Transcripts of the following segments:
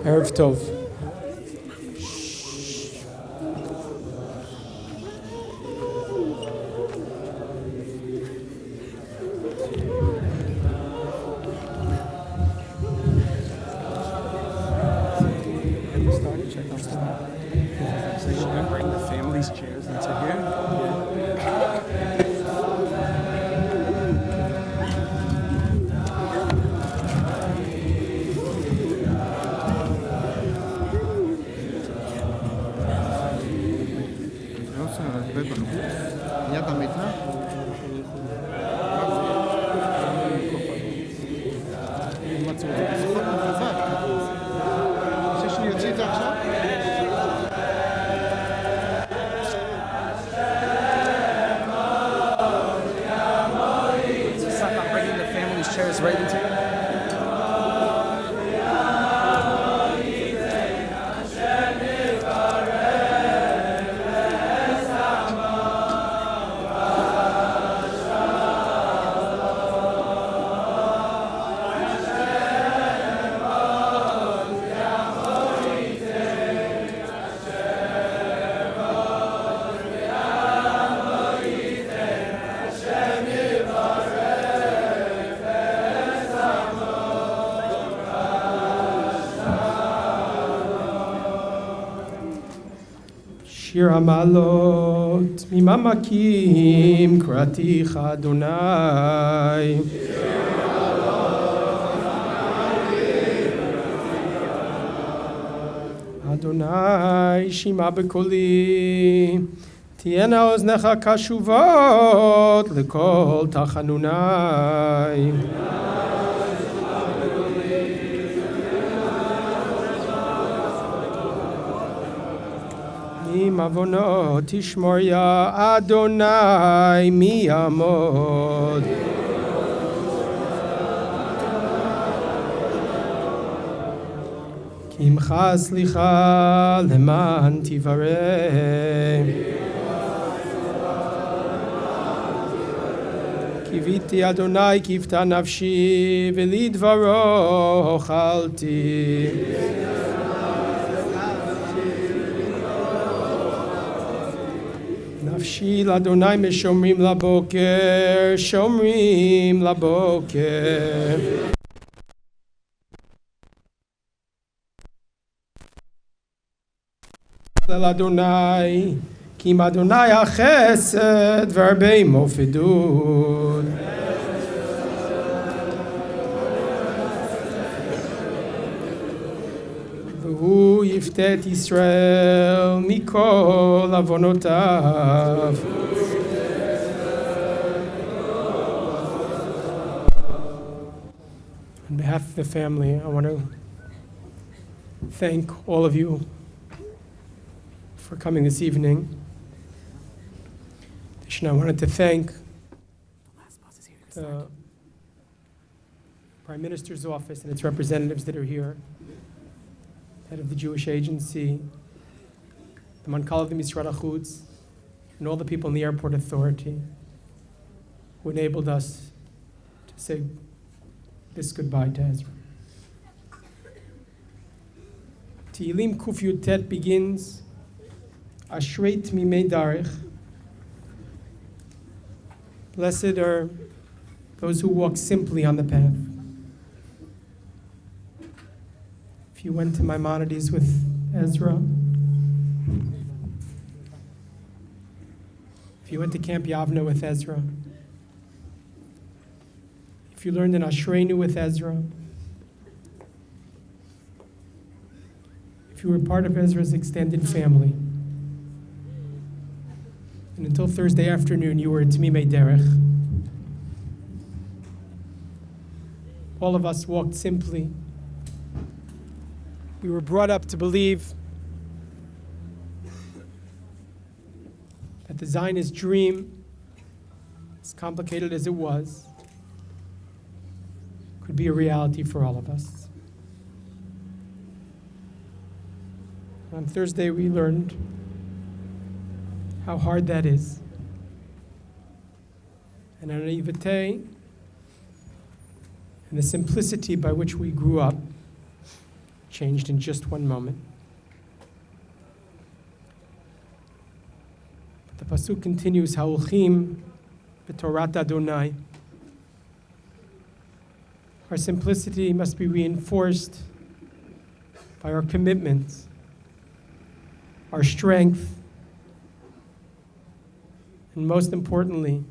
ערב טוב. שיר המעלות, ממעמקים קראתיך אדוני. אדוני שמע בקולי, תהיינה אוזניך קשובות לכל תחנוני. עם עוונות תשמור יא אדוני, מי יעמוד? כי עמך סליחה למען תברא. קיוויתי אדוני קיוותה נפשי, ולדברו אוכלתי. נפשי לאדוני משומרים לבוקר, שומרים לבוקר. El Adonai, Kim Adonai HaChesed V'Arbei Mofidut. V'hu Yiftet Yisrael Mikol Avonotav. On behalf of the family, I want to thank all of you for coming this evening. I wanted to thank the Prime Minister's office and its representatives that are here, head of the Jewish Agency, the Mankal of the Misrad HaChutz, and all the people in the Airport Authority who enabled us to say this goodbye to Ezra. Tehillim Kuf Yud Tet begins, Ashrei Tmimei Darech. Blessed are those who walk simply on the path. If you went to Maimonides with Ezra, if you went to Camp Yavna with Ezra, if you learned in Ashreinu with Ezra, if you were part of Ezra's extended family, and until Thursday afternoon you were at Tmimei Derech, all of us walked simply. We were brought up to believe that the Zionist dream, as complicated as it was, could be a reality for all of us. On Thursday, we learned how hard that is. And our naivete and the simplicity by which we grew up changed in just one moment. But the pasuk continues, Ha'olchim b'Torat Adonai. Our simplicity must be reinforced by our commitment, our strength, and most importantly,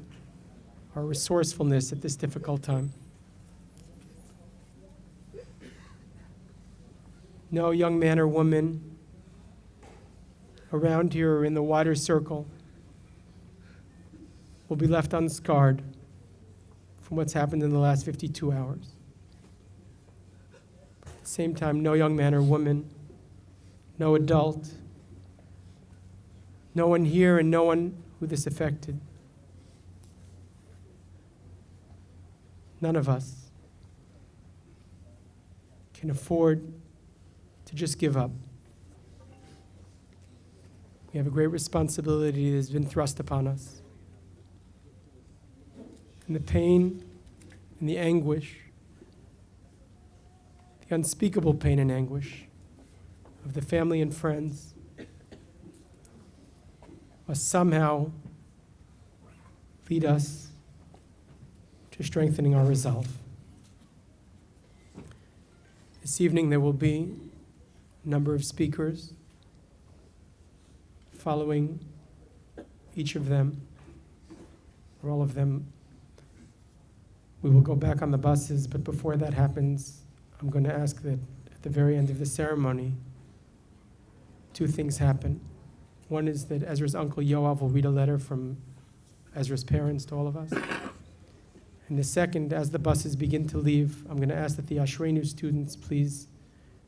our resourcefulness at this difficult time. No young man or woman around here or in the wider circle will be left unscarred from what's happened in the last 52 hours. At the same time, no young man or woman, no adult, no one here and no one who this affected, none of us can afford to just give up. We have a great responsibility that has been thrust upon us. And the pain and the anguish, the unspeakable pain and anguish of the family and friends must somehow lead us to strengthening our resolve. This evening there will be a number of speakers. Following each of them, or all of them, we will go back on the buses, but before that happens, I'm going to ask that at the very end of the ceremony, two things happen. One is that Ezra's uncle Yoav will read a letter from Ezra's parents to all of us. And the second, as the buses begin to leave, I'm going to ask that the Ashreinu students please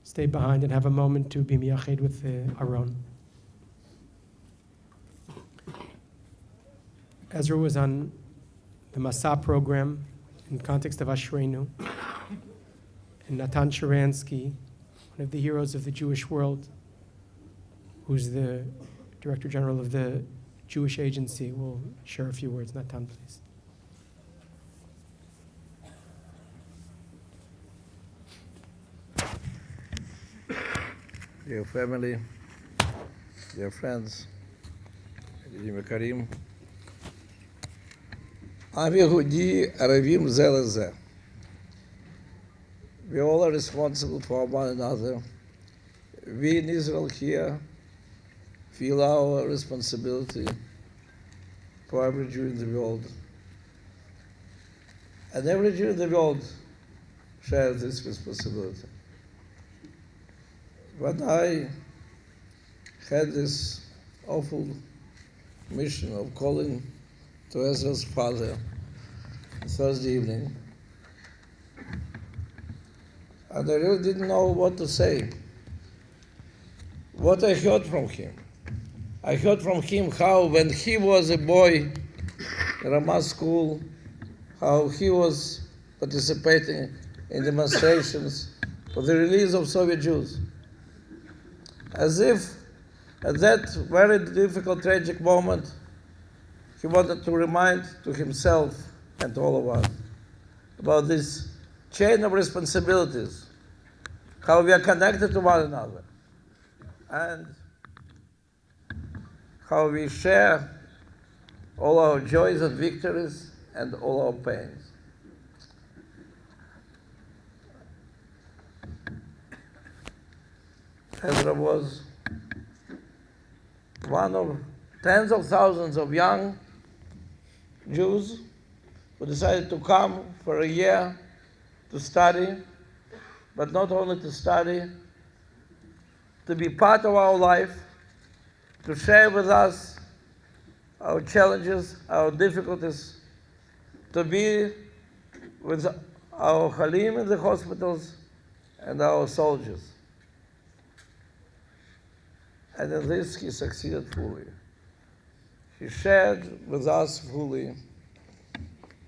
stay behind and have a moment to be miyached with the Aron. Ezra was on the Masa program in context of Ashreinu. And Natan Sharansky, one of the heroes of the Jewish world, who's the Director General of the Jewish Agency, will share a few words. Natan, please. Dear family, dear friends, Yedidim Ikarim, Am Yehudi Aravim Ze Leze. We all are responsible for one another. We in Israel here feel our responsibility for every Jew in the world. And every Jew in the world shares this responsibility. When I had this awful mission of calling to Ezra's father Thursday evening, and I really didn't know what to say. What I heard from him. I heard from him how when he was a boy in Ramah school, how he was participating in demonstrations for the release of Soviet Jews. As if at that very difficult, tragic moment, he wanted to remind to himself and to all of us about this chain of responsibilities, how we are connected to one another, and how we share all our joys and victories and all our pains. Ezra was one of tens of thousands of young Jews who decided to come for a year to study, but not only to study, to be part of our life, to share with us our challenges, our difficulties, to be with our Halim in the hospitals and our soldiers. And in this he succeeded fully. He shared with us fully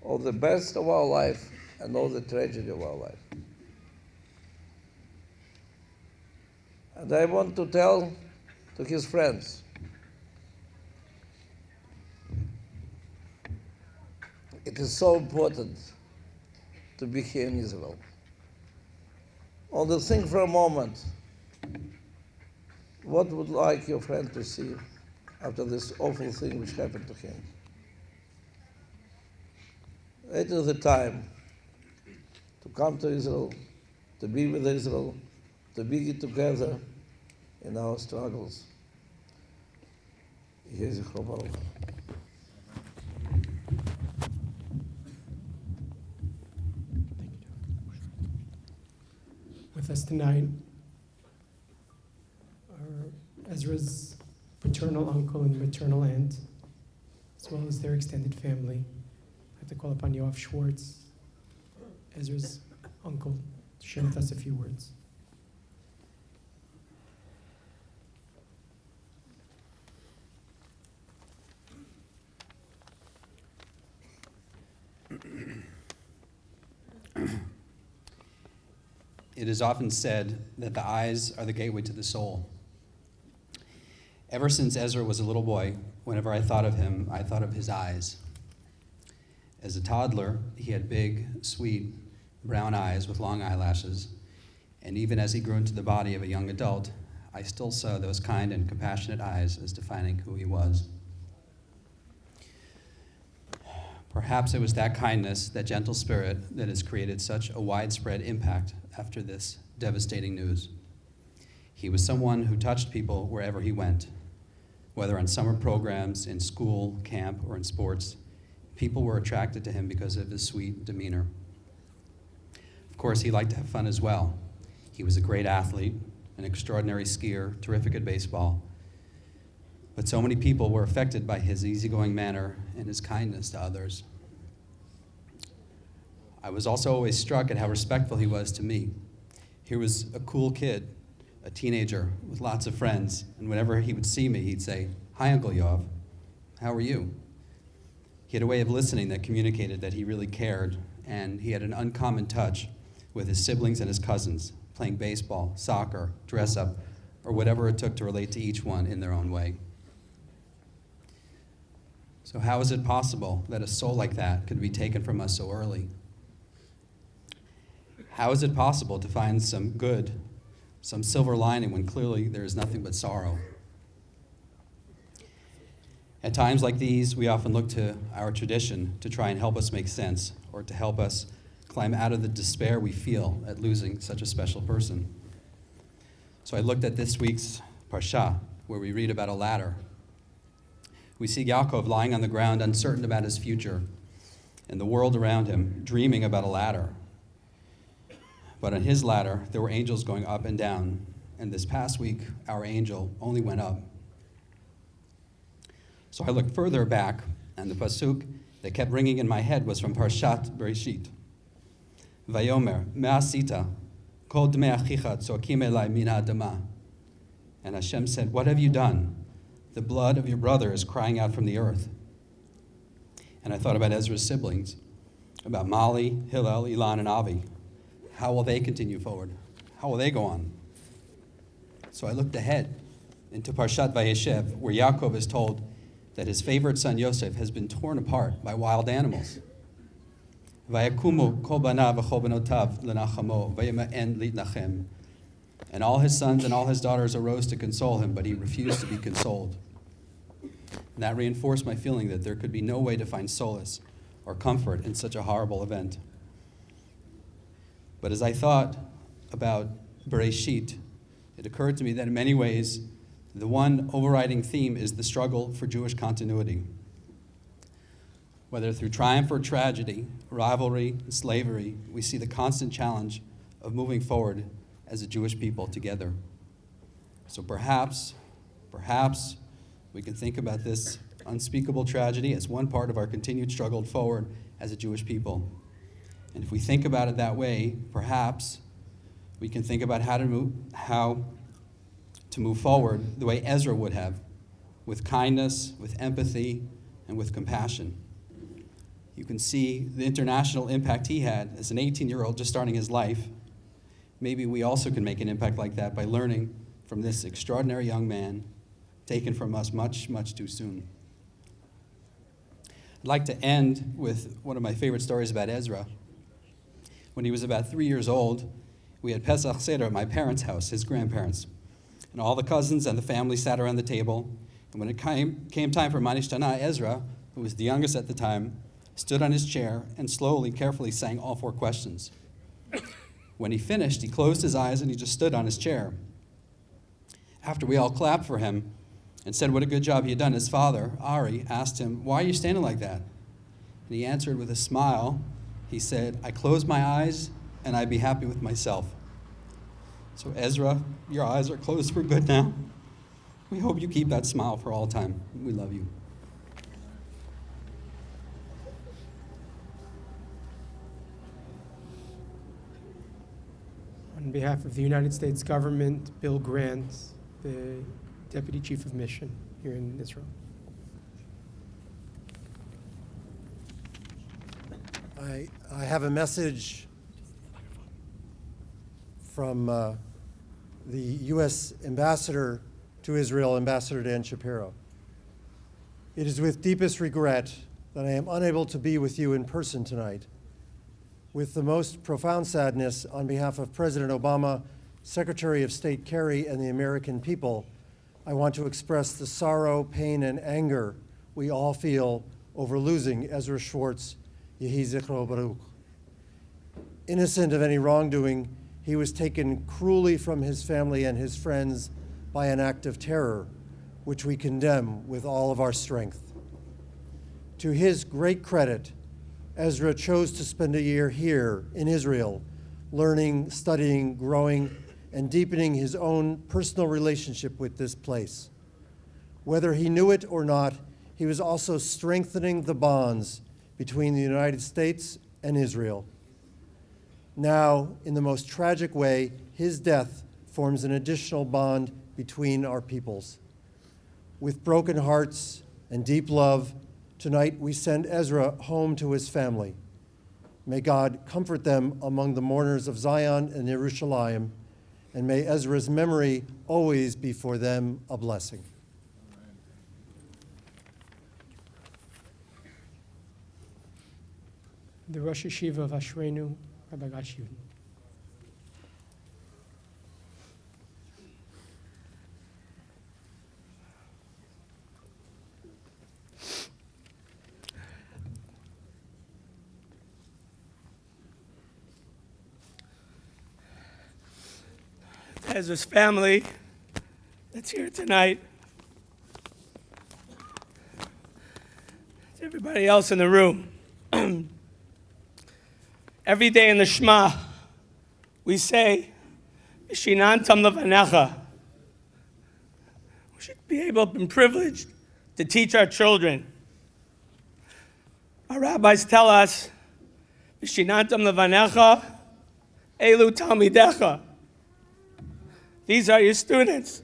all the best of our life and all the tragedy of our life. And I want to tell to his friends, it is so important to be here in Israel. Only think for a moment, what would like your friend to see after this awful thing which happened to him? It is the time to come to Israel, to be with Israel, to be together in our struggles. Yeh zichro baruch. With us tonight are Ezra's paternal uncle and maternal aunt, as well as their extended family. I have to call upon Ezra Schwartz, Ezra's uncle, to share with us a few words. It is often said that the eyes are the gateway to the soul. Ever since Ezra was a little boy, whenever I thought of him, I thought of his eyes. As a toddler, he had big, sweet, brown eyes with long eyelashes, and even as he grew into the body of a young adult, I still saw those kind and compassionate eyes as defining who he was. Perhaps it was that kindness, that gentle spirit, that has created such a widespread impact after this devastating news. He was someone who touched people wherever he went, whether on summer programs, in school, camp, or in sports. People were attracted to him because of his sweet demeanor. Of course, he liked to have fun as well. He was a great athlete, an extraordinary skier, terrific at baseball. But so many people were affected by his easygoing manner and his kindness to others. I was also always struck at how respectful he was to me. He was a cool kid, a teenager with lots of friends, and whenever he would see me, he'd say, "Hi, Uncle Yoav, how are you?" He had a way of listening that communicated that he really cared, and he had an uncommon touch with his siblings and his cousins, playing baseball, soccer, dress up, or whatever it took to relate to each one in their own way. So how is it possible that a soul like that could be taken from us so early? How is it possible to find some good, some silver lining when clearly there is nothing but sorrow? At times like these, we often look to our tradition to try and help us make sense, or to help us climb out of the despair we feel at losing such a special person. So I looked at this week's Parsha where we read about a ladder. We see Yaakov lying on the ground, uncertain about his future, and the world around him, dreaming about a ladder. But on his ladder, there were angels going up and down, and this past week, our angel only went up. So I looked further back, and the pasuk that kept ringing in my head was from Parshat Bereshit. Vayomer, me'asita, kol dmei achicha tzokim elai min ha'adama. And Hashem said, what have you done? The blood of your brother is crying out from the earth. And I thought about Ezra's siblings, about Mali, Hillel, Elon, and Avi. How will they continue forward? How will they go on? So I looked ahead into Parshat Vayeshev, where Yaakov is told that his favorite son Yosef has been torn apart by wild animals. Vayakumu kol banav v'chol benotav lenachamo vayima'en litnachem. And all his sons and all his daughters arose to console him, but he refused to be consoled. And that reinforced my feeling that there could be no way to find solace or comfort in such a horrible event. But as I thought about Bereshit, it occurred to me that in many ways, the one overriding theme is the struggle for Jewish continuity. Whether through triumph or tragedy, rivalry, slavery, we see the constant challenge of moving forward as a Jewish people together. So perhaps we can think about this unspeakable tragedy as one part of our continued struggle forward as a Jewish people. And if we think about it that way, perhaps we can think about how to move forward the way Ezra would have, with kindness, with empathy, and with compassion. You can see the international impact he had as an 18-year-old just starting his life. Maybe we also can make an impact like that by learning from this extraordinary young man taken from us much, much too soon. I'd like to end with one of my favorite stories about Ezra. When he was about 3 years old, we had Pesach Seder at my parents' house, his grandparents. And all the cousins and the family sat around the table. And when it came time for Manishtana, Ezra, who was the youngest at the time, stood on his chair and slowly, carefully sang all 4 questions. When he finished, he closed his eyes and he just stood on his chair. After we all clapped for him and said what a good job he had done, his father, Ari, asked him, why are you standing like that? And he answered with a smile. He said, I close my eyes and I'd be happy with myself. So Ezra, your eyes are closed for good now. We hope you keep that smile for all time. We love you. On behalf of the United States government, Bill Grant, the Deputy Chief of Mission here in Israel. I have a message from the U.S. Ambassador to Israel, Ambassador Dan Shapiro. It is with deepest regret that I am unable to be with you in person tonight. With the most profound sadness, on behalf of President Obama, Secretary of State Kerry, and the American people, I want to express the sorrow, pain, and anger we all feel over losing Ezra Schwartz, Yehi Zichro Baruch. Innocent of any wrongdoing, he was taken cruelly from his family and his friends by an act of terror, which we condemn with all of our strength. To his great credit, Ezra chose to spend a year here in Israel, learning, studying, growing, and deepening his own personal relationship with this place. Whether he knew it or not, he was also strengthening the bonds between the United States and Israel. Now, in the most tragic way, his death forms an additional bond between our peoples. With broken hearts and deep love, tonight we send Ezra home to his family. May God comfort them among the mourners of Zion and Jerusalem, and may Ezra's memory always be for them a blessing. The Rosh Yeshiva of Ashrenu, Rabbi Gush Etzion. Ezra's family that's here tonight, everybody else in the room. Every day in the Shema, we say, Shinantam levanecha. We should be able and privileged to teach our children. Our rabbis tell us, Shinantam levanecha, elu talmidecha. These are your students.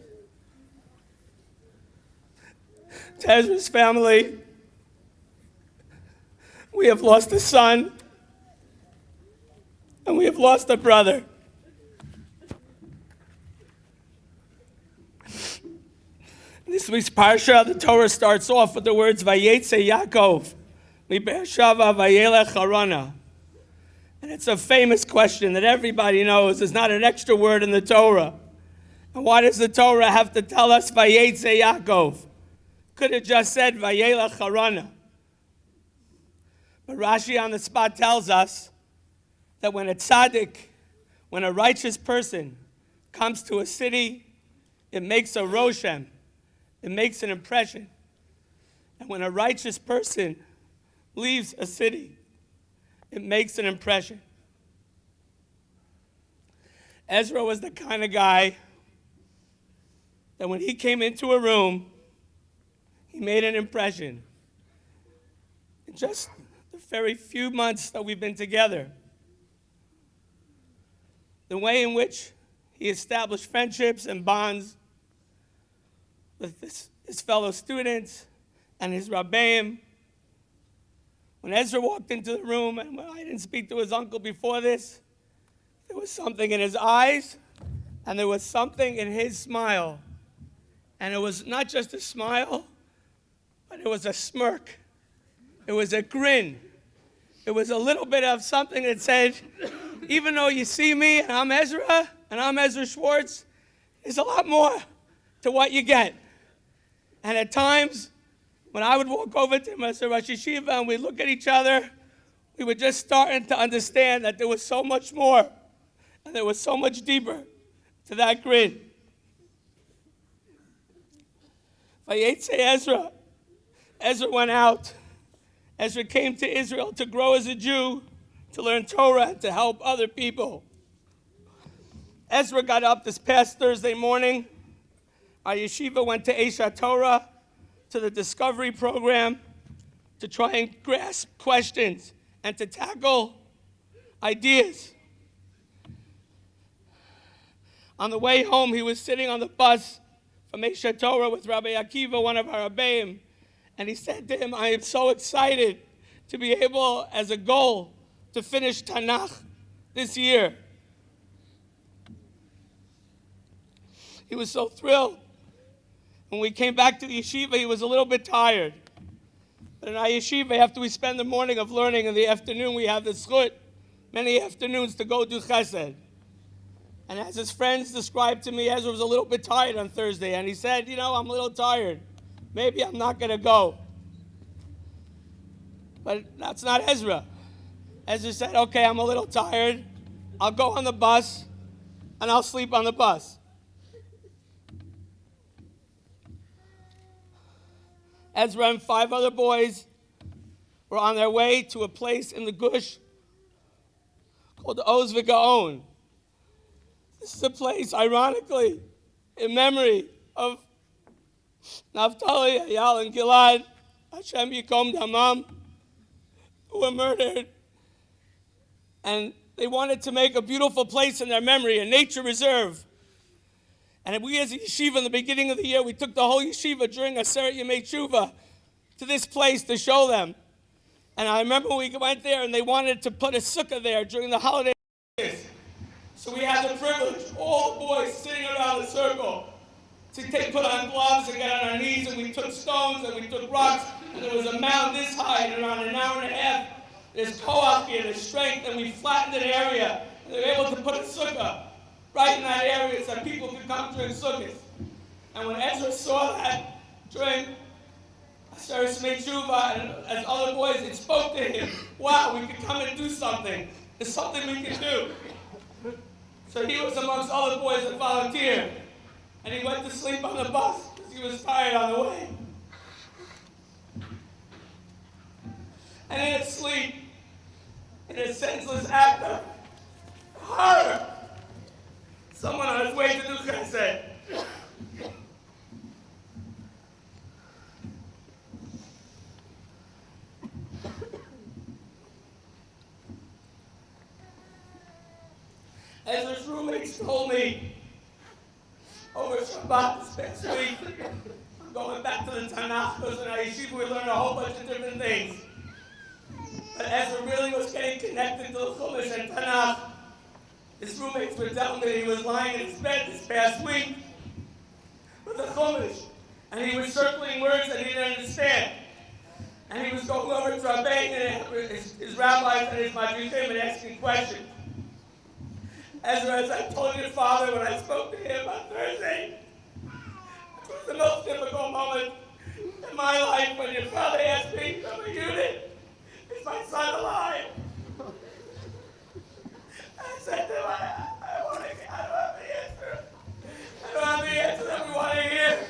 To Ezra's family, we have lost a son, and we have lost a brother. This week's parsha, the Torah starts off with the words Vayetze Yaakov, Mibeershava Vayelech Harana. And it's a famous question that everybody knows. There's not an extra word in the Torah. And why does the Torah have to tell us Vayetze Yaakov? Could have just said Vayelech Harana. But Rashi on the spot tells us that when a tzaddik, when a righteous person comes to a city, it makes a roshem. It makes an impression. And when a righteous person leaves a city, it makes an impression. Ezra was the kind of guy that when he came into a room, he made an impression. In just the very few months that we've been together, the way in which he established friendships and bonds with his fellow students and his rabbeim. When Ezra walked into the room, and I didn't speak to his uncle before this, there was something in his eyes, and there was something in his smile. And it was not just a smile, but it was a smirk. It was a grin. It was a little bit of something that said, even though you see me and I'm Ezra, and I'm Ezra Schwartz, there's a lot more to what you get. And at times, when I would walk over to him as a Rosh Yeshiva and we'd look at each other, we were just starting to understand that there was so much more, and there was so much deeper to that grin. Vayetze Ezra. Ezra went out. Ezra came to Israel to grow as a Jew, to learn Torah, and to help other people. Ezra got up this past Thursday morning. Our yeshiva went to Esha Torah, to the Discovery Program, to try and grasp questions and to tackle ideas. On the way home, he was sitting on the bus from Esha Torah with Rabbi Akiva, one of our rabbeim, and he said to him, I am so excited to be able, as a goal, to finish Tanakh this year. He was so thrilled. When we came back to the yeshiva, he was a little bit tired. But in our yeshiva, after we spend the morning of learning, in the afternoon we have the zchut, many afternoons, to go do chesed. And as his friends described to me, Ezra was a little bit tired on Thursday, and he said, I'm a little tired. Maybe I'm not going to go. But that's not Ezra. Ezra said, okay, I'm a little tired. I'll go on the bus, and I'll sleep on the bus. Ezra and 5 other boys were on their way to a place in the Gush called Oz V'Gaon. This is a place, ironically, in memory of Naphtali, Eyal, and Gilad, Hashem Yikom Damam, who were murdered. And they wanted to make a beautiful place in their memory, a nature reserve. And we as a yeshiva in the beginning of the year, we took the whole yeshiva during Aseret Yemei Tshuva to this place to show them. And I remember we went there and they wanted to put a sukkah there during the holidays. So we had the privilege, all the boys sitting around the circle, to put on gloves and get on our knees, and we took stones and we took rocks, and there was a mound this high, and around an hour and a half, there's koach here, there's strength, and we flattened an area, and they were able to put a sukkah right in that area so people could come during sukkahs. And when Ezra saw that during Aseret Yemei Tshuva and as other boys, it spoke to him. Wow, we could come and do something. There's something we can do. So he was amongst other boys that volunteered. And he went to sleep on the bus because he was tired on the way. and in its sleep, in a senseless act of horror, someone on his way to do chesed. Ezra's roommates told me over Shabbat this past week, going back to the Tanakh, because in our yeshiva we learned a whole bunch of different things. But Ezra really was getting connected to the Chumash and Tanakh. His roommates were telling me that he was lying in his bed this past week with the Chumash, and he was circling words that he didn't understand. And he was going over to Rabbein and his rabbis and his madrichim and asking questions. Ezra, as I told your father when I spoke to him on Thursday, it was the most difficult moment in my life when your father asked me, "From a unit, is my son alive?" I said to him, I don't have the answer. I don't have the answer that we want to hear.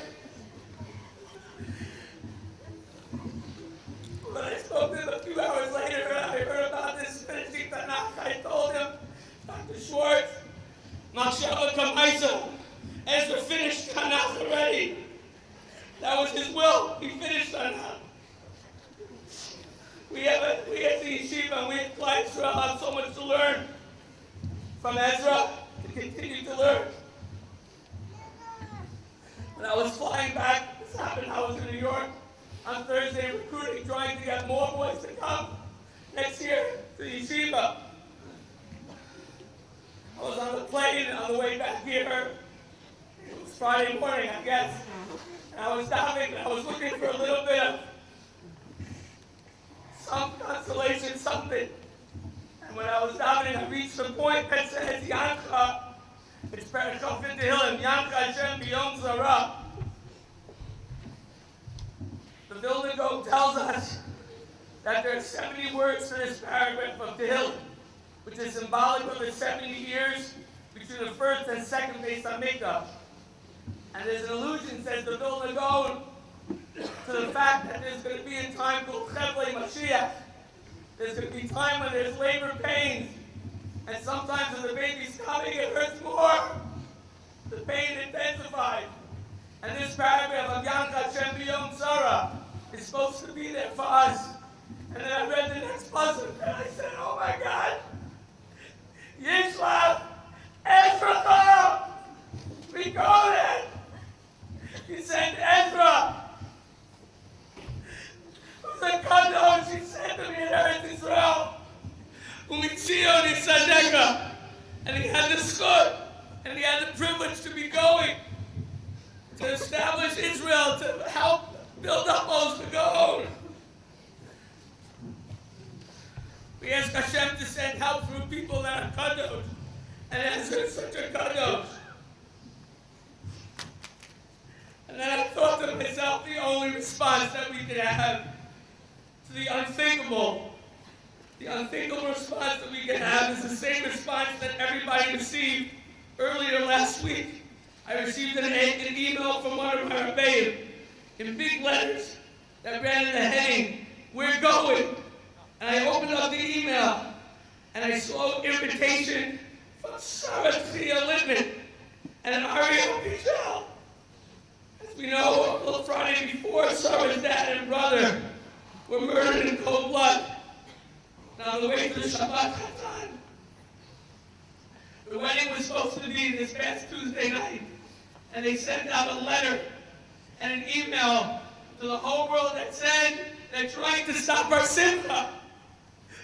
When I spoke to him a few hours later and I heard about this finishing Tanakh, I told him, Dr. Schwartz, Machshava Kamaisa, Ezra finished Tanakh already. That was his will. He finished Tanakh. We at the yeshiva and we at Gush Etzion have so much to learn from Ezra to continue to learn. When I was flying back, this happened, I was in New York on Thursday recruiting, trying to get more boys to come next year to the yeshiva. I was on the plane on the way back here. It was Friday morning, I guess. And I was stopping and I was looking for a little bit of some consolation, something. And when I was stopping, I reached the point that says, Yancha, it's Perashov in Tehillim, Yancha Hashem B'yom Zarah. The Vilna Gaon tells us that there are 70 words to this paragraph of Tehillim, which is symbolic of the 70 years between the first and second Beis HaMikdash. And there's an allusion, says the Vilna Gaon, to the fact that there's going to be a time called Chevlei Mashiach. There's going to be time when there's labor pains, and sometimes when the baby's coming, it hurts more. The pain intensifies. And this paragraph of Yancha Hashem B'yom Tzara is supposed to be there for us. And then I read the next puzzle, and I said, oh my God, Yishlav, Ezra, we go there. He sent Ezra. The Kadosh, he said to me in Eretz Israel, Umitzion Yisadeka, and he had the schut, and he had the privilege to be going to establish Israel, to help build up those to go. We ask Hashem to send help through people that are Kadosh, and Ezra is such a Kadosh. And then I thought to myself, the only response that we could have to the unthinkable response that we can have is the same response that everybody received earlier last week. I received an email from one of our rebbeim in big letters that ran in the heading, "We're going." And I opened up the email and I saw an invitation from Sarah Tzia Littman and Ariel Pichel. As we know, a little Friday before, Sarah's dad and brother were murdered in cold blood. And on the way to the Shabbat Chatan, the wedding was supposed to be this past Tuesday night. And they sent out a letter and an email to the whole world that said they're trying to stop our simcha.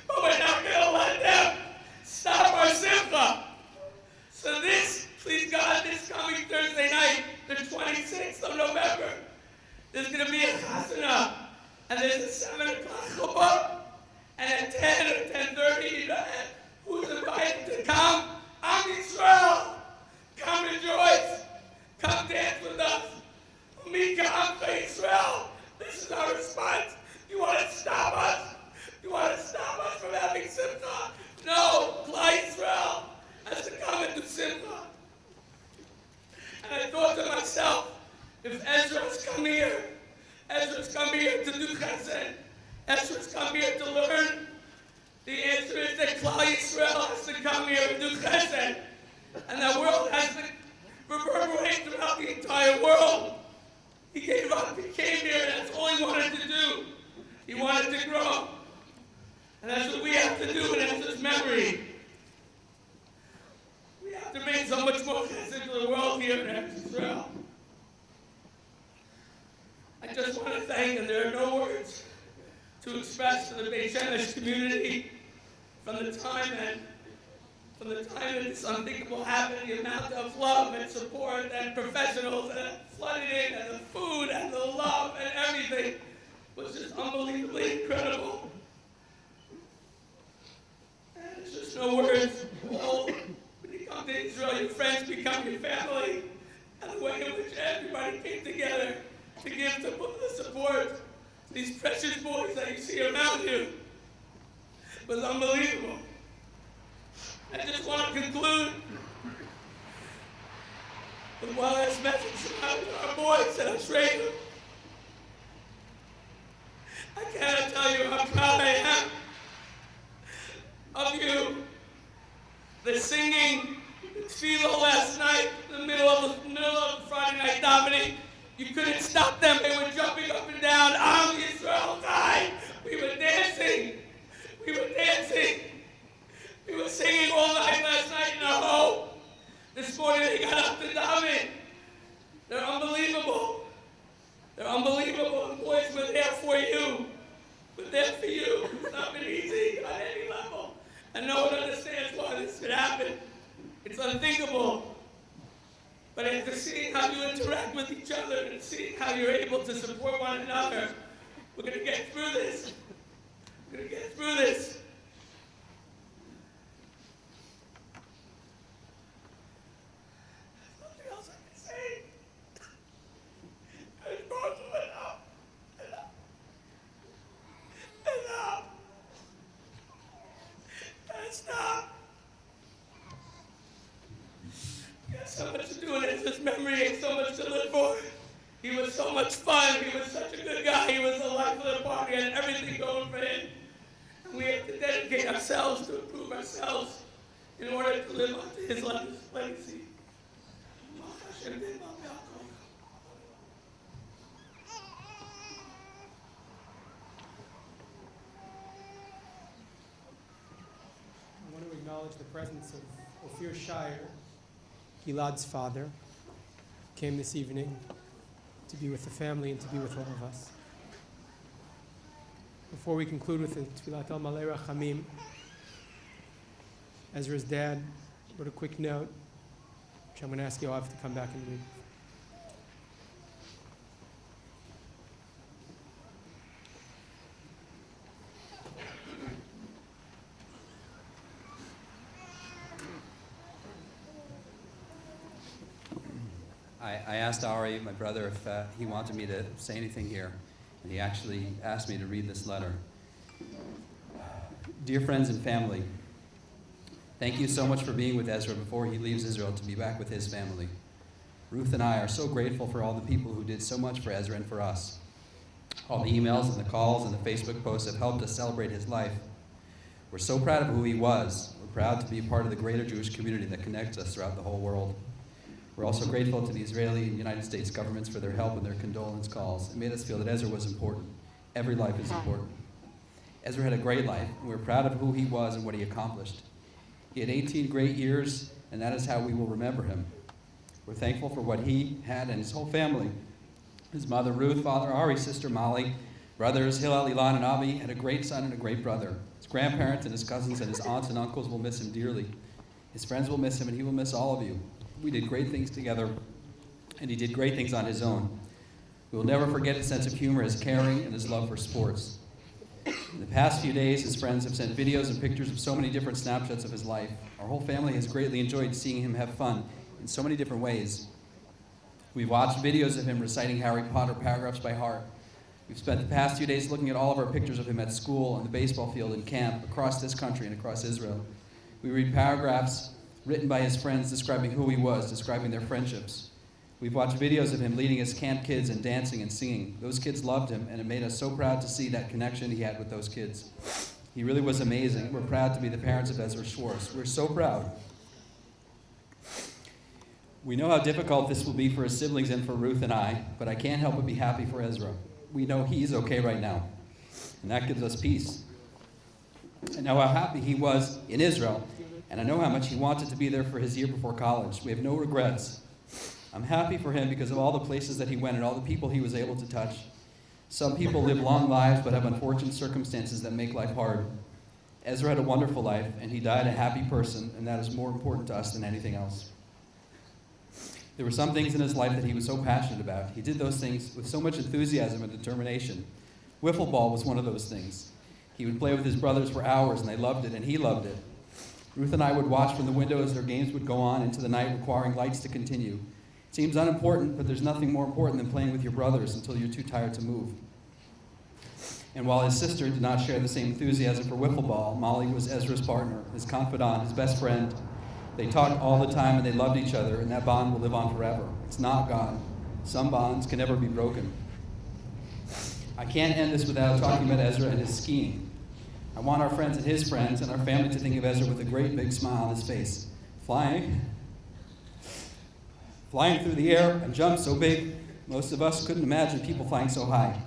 But we're not going to let them stop our simcha. So this, please God, this coming Thursday night, the 26th of November, there's going to be a chasana. And there's a 7 o'clock chuppah, and at 10 or 10:30, who's invited to come? Am Yisroel, come rejoice, come dance with us. Mika Am Yisroel. This is our response. You want to stop us? You want to stop us from having simcha? No, Klal Yisrael has to come and do simcha. And I thought to myself, if Ezra's come here to do chesed, Ezra's come here to learn. The answer is that Klal Yisrael has to come here and do chesed. And that world has to reverberate throughout the entire world. He gave up, he came here, and that's all he wanted to do. He wanted to grow. And that's what we have to do in Ezra's memory. We have to bring so much more chesed to the world here in Am Yisroel. I just want to thank, and there are no words to express to the Beit Shemesh community from the time that this unthinkable happened, the amount of love and support and professionals that flooded in, and the food and the love and everything was just unbelievably incredible. And there's just no words. Well, when you come to Israel, your friends become your family, and the way in which everybody came together to give the support to these precious boys that you see around you was unbelievable. I just want to conclude with one last message to our boys and our trainers. I cannot tell you how proud I am of you. The singing, the tefillah last night, in the middle of the Friday night davening, you couldn't stop them. They were jumping up and down. Am Yisroel died. We were dancing. We were dancing. We were singing all night last night in our home. This morning they got up to daven. They're unbelievable. They're unbelievable. And boys, we're there for you. We're there for you. It's not been easy on any level. And no one understands why this could happen. It's unthinkable. But after seeing how you interact with each other and seeing how you're able to support one another, we're going to get through this. We're going to get through this. There's nothing else I can say. It's both enough. Enough. And stop. He has so much to do in his memory and so much to live for. He was so much fun. He was such a good guy. He was the life of the party and everything going for him. And we have to dedicate ourselves to improve ourselves in order to live up to his legacy. I want to acknowledge the presence of Ophir Shire, Gilad's father, came this evening to be with the family and to be with all of us. Before we conclude with the Tfilat al Malei Rachamim, Ezra's dad wrote a quick note, which I'm going to ask Yoav to come back and read. I asked Ari, my brother, if he wanted me to say anything here, and he actually asked me to read this letter. Dear friends and family, thank you so much for being with Ezra before he leaves Israel to be back with his family. Ruth and I are so grateful for all the people who did so much for Ezra and for us. All the emails and the calls and the Facebook posts have helped us celebrate his life. We're so proud of who he was. We're proud to be a part of the greater Jewish community that connects us throughout the whole world. We're also grateful to the Israeli and United States governments for their help and their condolence calls. It made us feel that Ezra was important. Every life is important. Ezra had a great life, and we're proud of who he was and what he accomplished. He had 18 great years, and that is how we will remember him. We're thankful for what he had and his whole family. His mother Ruth, father Ari, sister Molly, brothers Hillel, Ilan, and Avi had a great son and a great brother. His grandparents and his cousins and his aunts and uncles will miss him dearly. His friends will miss him, and he will miss all of you. We did great things together, and he did great things on his own. We will never forget his sense of humor, his caring, and his love for sports. In the past few days, his friends have sent videos and pictures of so many different snapshots of his life. Our whole family has greatly enjoyed seeing him have fun in so many different ways. We've watched videos of him reciting Harry Potter paragraphs by heart. We've spent the past few days looking at all of our pictures of him at school, on the baseball field, in camp, across this country and across Israel. We read paragraphs written by his friends describing who he was, describing their friendships. We've watched videos of him leading his camp kids and dancing and singing. Those kids loved him, and it made us so proud to see that connection he had with those kids. He really was amazing. We're proud to be the parents of Ezra Schwartz. We're so proud. We know how difficult this will be for his siblings and for Ruth and I, but I can't help but be happy for Ezra. We know he's okay right now, and that gives us peace. I know how happy he was in Israel, and I know how much he wanted to be there for his year before college. We have no regrets. I'm happy for him because of all the places that he went and all the people he was able to touch. Some people live long lives but have unfortunate circumstances that make life hard. Ezra had a wonderful life, and he died a happy person, and that is more important to us than anything else. There were some things in his life that he was so passionate about. He did those things with so much enthusiasm and determination. Wiffle ball was one of those things. He would play with his brothers for hours, and they loved it, and he loved it. Ruth and I would watch from the window as their games would go on into the night, requiring lights to continue. It seems unimportant, but there's nothing more important than playing with your brothers until you're too tired to move. And while his sister did not share the same enthusiasm for wiffle ball, Molly was Ezra's partner, his confidant, his best friend. They talked all the time, and they loved each other, and that bond will live on forever. It's not gone. Some bonds can never be broken. I can't end this without talking about Ezra and his skiing. I want our friends and his friends and our family to think of Ezra with a great big smile on his face. Flying through the air and jump so big, most of us couldn't imagine people flying so high.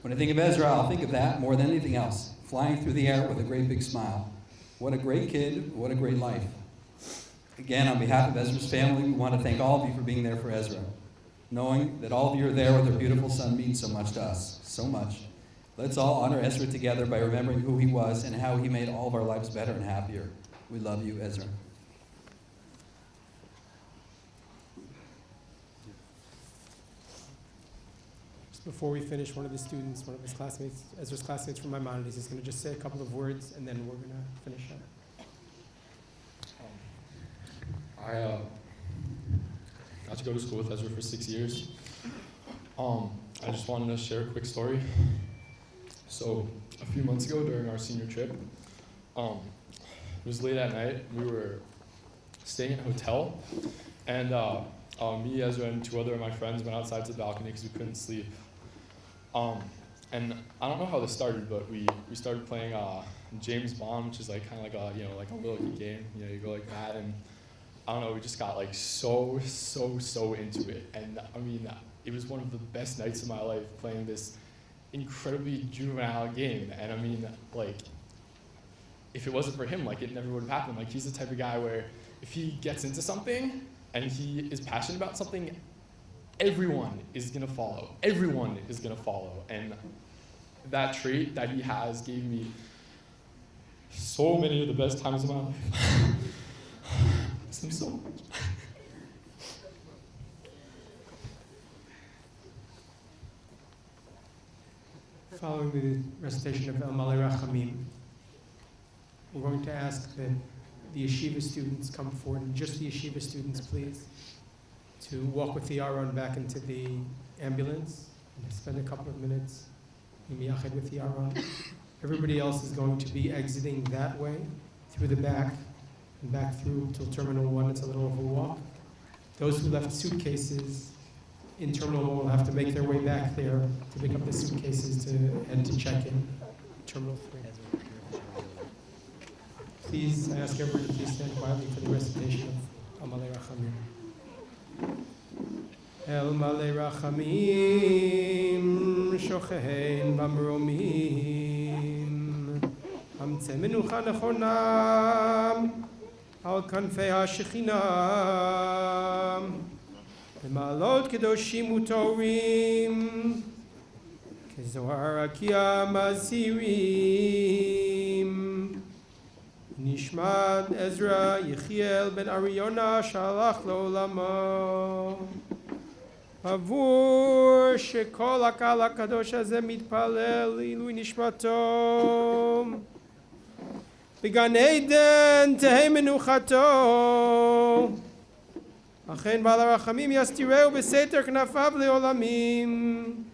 When I think of Ezra, I'll think of that more than anything else. Flying through the air with a great big smile. What a great kid, what a great life. Again, on behalf of Ezra's family, we want to thank all of you for being there for Ezra. Knowing that all of you are there with our beautiful son means so much to us, so much. Let's all honor Ezra together by remembering who he was and how he made all of our lives better and happier. We love you, Ezra. Before we finish, one of his classmates, Ezra's classmates from Maimonides, is going to just say a couple of words, and then we're going to finish up. I got to go to school with Ezra for 6 years. I just wanted to share a quick story. So a few months ago during our senior trip, it was late at night. We were staying in a hotel, and me, Ezra, and two other of my friends went outside to the balcony because we couldn't sleep. And I don't know how this started, but we started playing James Bond, which is like kind of like a little game. You go like that, and I don't know. We just got like so into it, and I mean, it was one of the best nights of my life playing this incredibly juvenile game. And I mean, like, if it wasn't for him, like, it never would have happened. Like, he's the type of guy where if he gets into something and he is passionate about something, everyone is gonna follow. Everyone is gonna follow. And that trait that he has gave me so many of the best times of my life. I miss him so much. Following the recitation of El Malei Rachamim, we're going to ask that the yeshiva students come forward, and just the yeshiva students, please, to walk with the Aron back into the ambulance and spend a couple of minutes miyached with the Aron. Everybody else is going to be exiting that way, through the back, and back through till Terminal 1. It's a little of a walk. Those who left suitcases in Terminal 1 will have to make their way back there to pick up the suitcases and to check in Terminal 3. Please, I ask everyone to please stand quietly for the recitation of Am Malei Rachamim. El Malei Rachamim, Shochein Bamromim, Hamtze Menucha Nechonam, Al Kanfei HaShechinah, B'Ma'alot Kedoshim Utorim, Kezohar Akiyam Azirim, Nishmat Ezra Yechiel ben Ariona Shalach L'Olamo, Avur Shekol HaKal HaKadosh Hazeh Mitpalel Ilui Nishmato, B'Gan Eden Tehei Menuchato, Achen Ba'al HaRachamim Yastireu B'Seter Knafav Le'olamim,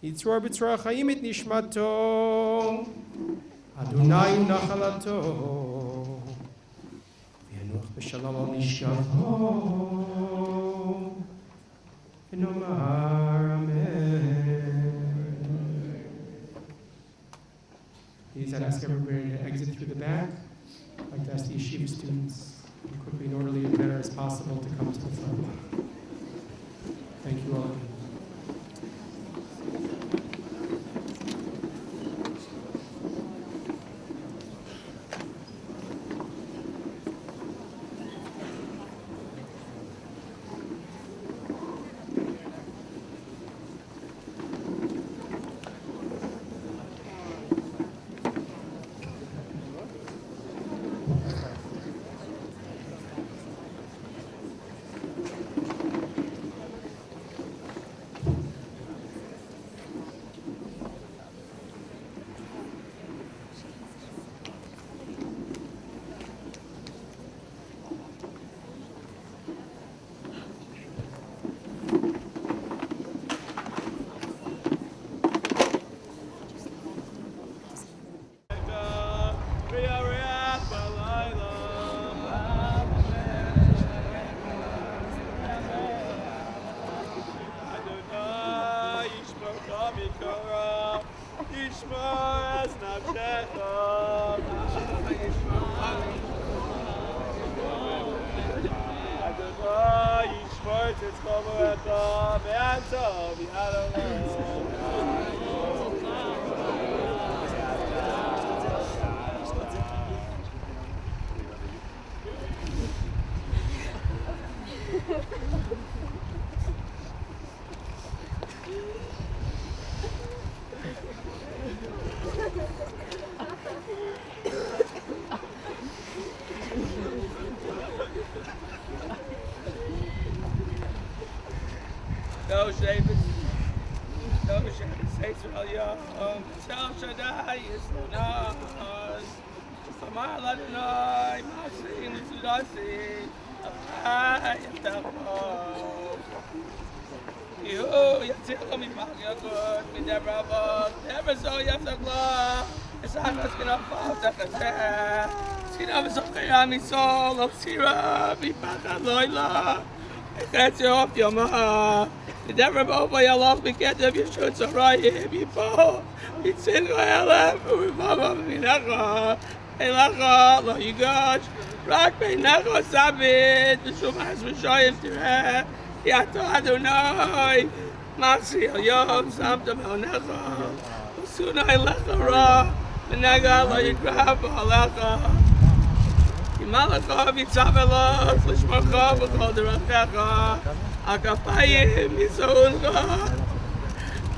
Yitzror B'Tzror HaChaim Et Nishmato, Adonai Nachalato, V'Yanuach B'Shalom Al Nishkato. Nomar Amen. Please, I'd ask everybody to exit through the back. I'd like to ask the yeshiva students, as quickly and orderly and manner as possible, to come to the front. Thank you all. No Shabbos, Ezra Schwartz, Tel Shaddai is Lunas, Samar Ladonai, Masim Sudasi, Ayatako. You, Yatil, me Pagyakot, me Debrabot, never so Yasakla, it's not what's gonna fall, Takazah, Sinam Sokayami Sol, of Sira, me Pakaloila, That's your off your ma. The devil over your love, we get them, you should so right here before. It's in my life, we mama, me naka. Hey, laka, lo you got. Rock me naka, sabit, the shumas, we show him to her. Yato Adonai, Masil, Yom, Samtam, Naka. Soon I laka ra, Menaga, lo you grab, laka. Malakov, Yitzavelos, Lishmarkov, called the Rachecha, Akapayim, Yisonga,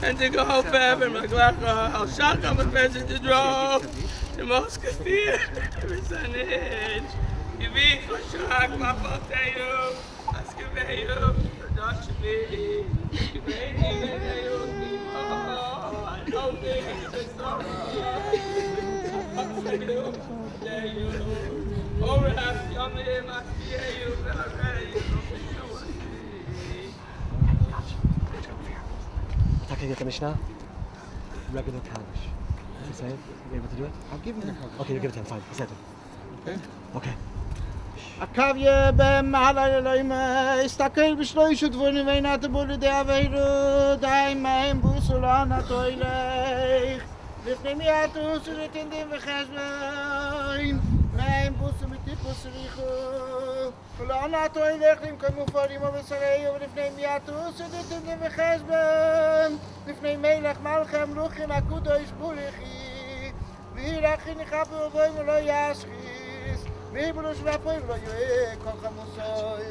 and to go forever, Maglacha, Al Shacham, and President to draw, the most Kafir, Risanich, Yivi, Koshak, Mapoteyu, Askaveyu, Radoshavi, Yiveyu, I don't think it's so. Can you get the Mishnah? Regular Kaddish. You say it? You able to do it? I'll give him the Okay, you give it to him. Fine. He said it. Okay. Akavye bem Elohim istakel b'shloish udvorim veinat b'olu de'averu da'imayim busulan atoilech v'fnei miyatus u'retindim v'cheshbein mayim busu mitipus richu ulan atoilech limkoi mufarim v'sareyu v'fnei miyatus u'retindim v'cheshbein v'fnei melech malchem luchim akudosh bulichi v'hirachin ichapu v'voim v'lo yashchis Vibros va pueblo yo como soy.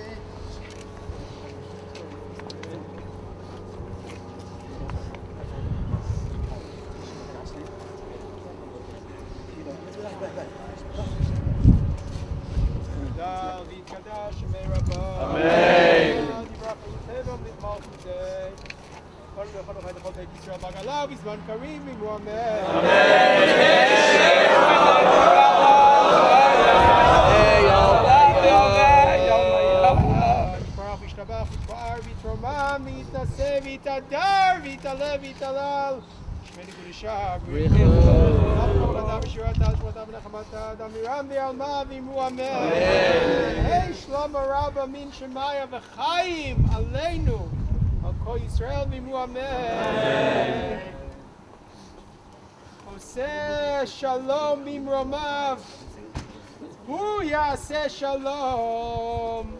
Kol Yisrael Vimu Amen. Oseh Shalom Bimromav. Hu Yaseh Shalom.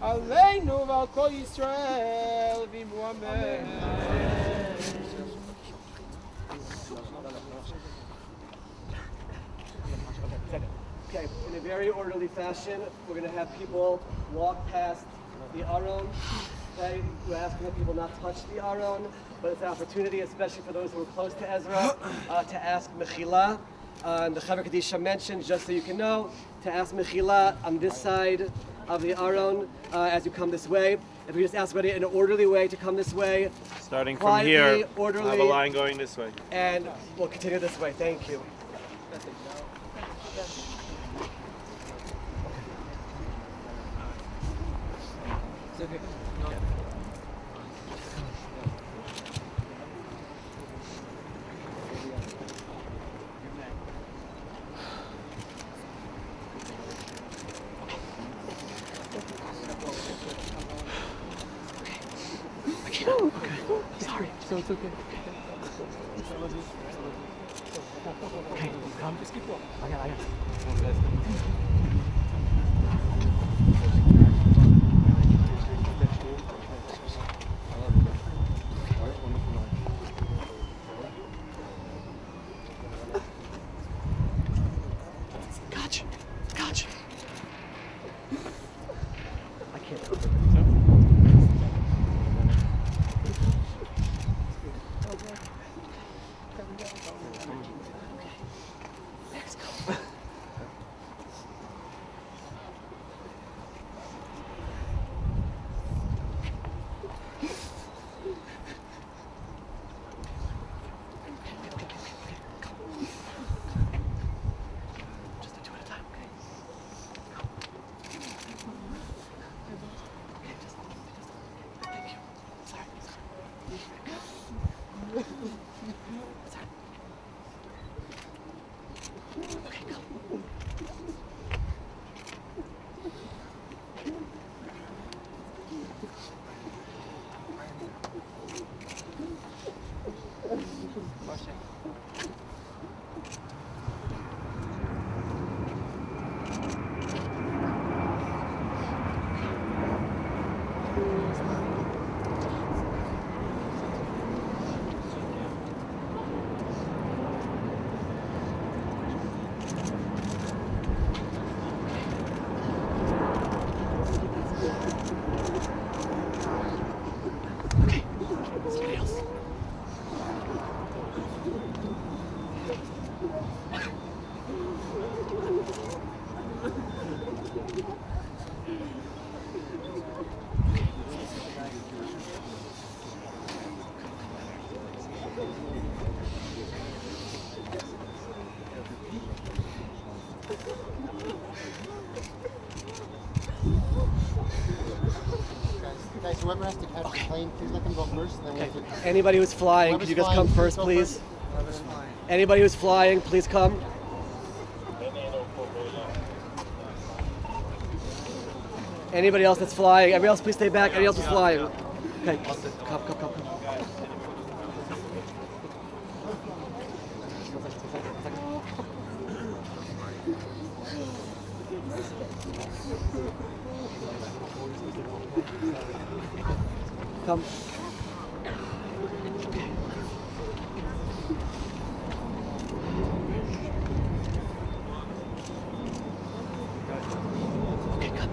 Aleinu Val Kol Yisrael Vimu Amen. Okay, in a very orderly fashion, we're going to have people walk past the Aron. Okay, we're asking that people not touch the Aron, but it's an opportunity, especially for those who are close to Ezra, to ask Mechila. And the Chaver Kadisha mentioned, just so you can know, to ask Mechila on this side of the Aron as you come this way. If we just ask everybody in an orderly way to come this way, Starting from quietly, here, orderly, I have a line going this way. and we'll continue this way. Thank you. Sorry. So it's okay. Okay, come. Just keep walking. I got it. Gotcha. I can't. Guys, whoever has to catch the plane, please let them go first. Then Okay. we'll take- Anybody who's flying, Whoever's could you guys flying, come first, go please? Whoever's flying. Anybody who's flying, please come. Anybody else that's flying? Everybody else, please stay back. Anybody else who's flying? Okay. Come. Come. Okay, come.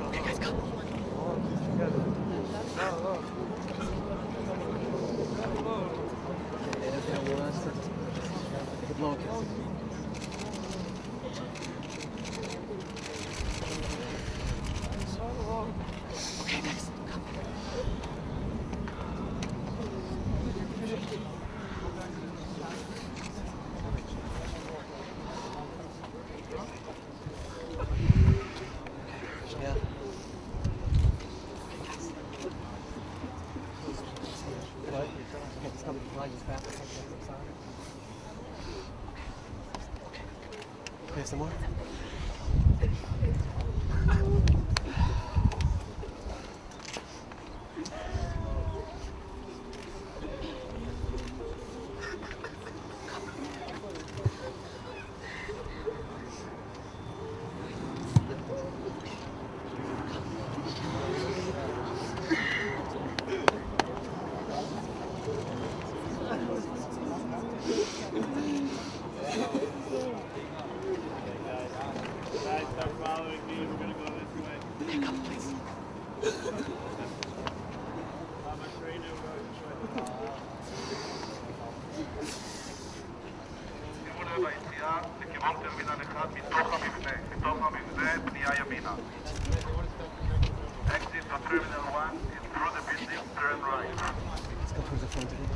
Okay, guys, come. Blow a kiss. Some more? Let's go towards the front again.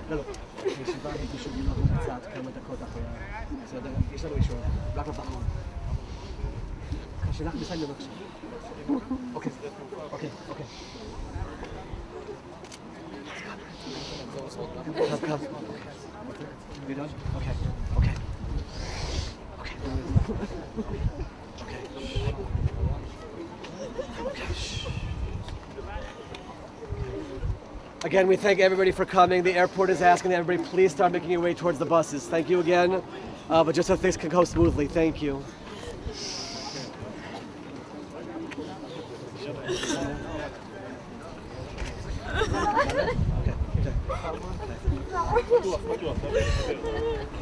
לא, הישיבה היא פשוט נעבור קצת כמה דקות אחרי בסדר? יש לנו אישור, רק בבחור. שלך בסדר בבקשה. אוקיי, אוקיי, אוקיי. קו, קו. גדול? אוקיי, אוקיי. Again, we thank everybody for coming. The airport is asking that everybody please start making your way towards the buses. Thank you again, but just so things can go smoothly, thank you.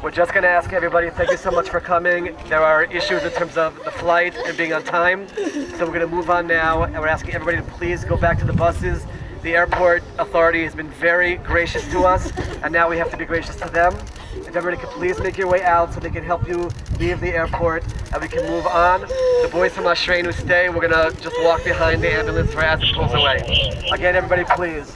We're just going to ask everybody, thank you so much for coming. There are issues in terms of the flight and being on time, so we're going to move on now, and we're asking everybody to please go back to the buses. The airport authority has been very gracious to us, and now we have to be gracious to them. If everybody could please make your way out so they can help you leave the airport, and we can move on. The boys from Ashrein who stay, we're going to just walk behind the ambulance for as it pulls away. Again, everybody please.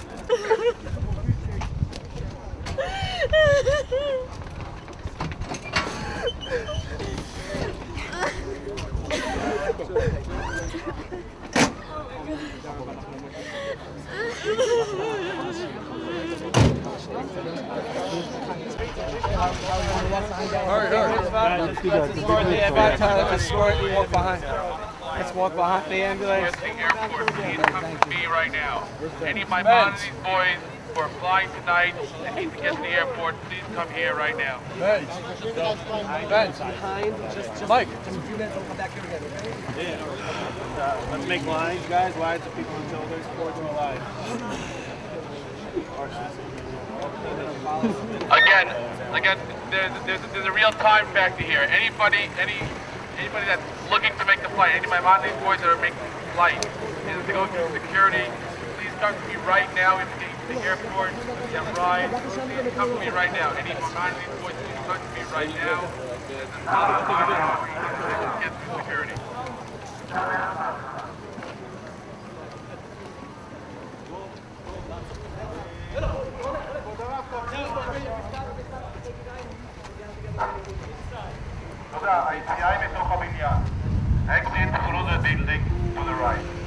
Let's walk behind the ambulance. The airport, please come to me right now. Any of my mom and these boys who are flying tonight and need to get to the airport, please come here right now. Ben. Mike. Just a few minutes, we'll come back here again, okay? Yeah. Let's make lines, guys. Lines of people until there's boards are alive. Again, there's a real time factor here. Anybody that's looking to make the flight, any of my mom and these boys that are making the flight, is to go through security, please come to me right now. If you get to the airport, you have rides, please come to me right now. Any of my mom and these boys, please come to me right now. Get through security. היציאה היא מתוך הבניין. Exit through the building to the right.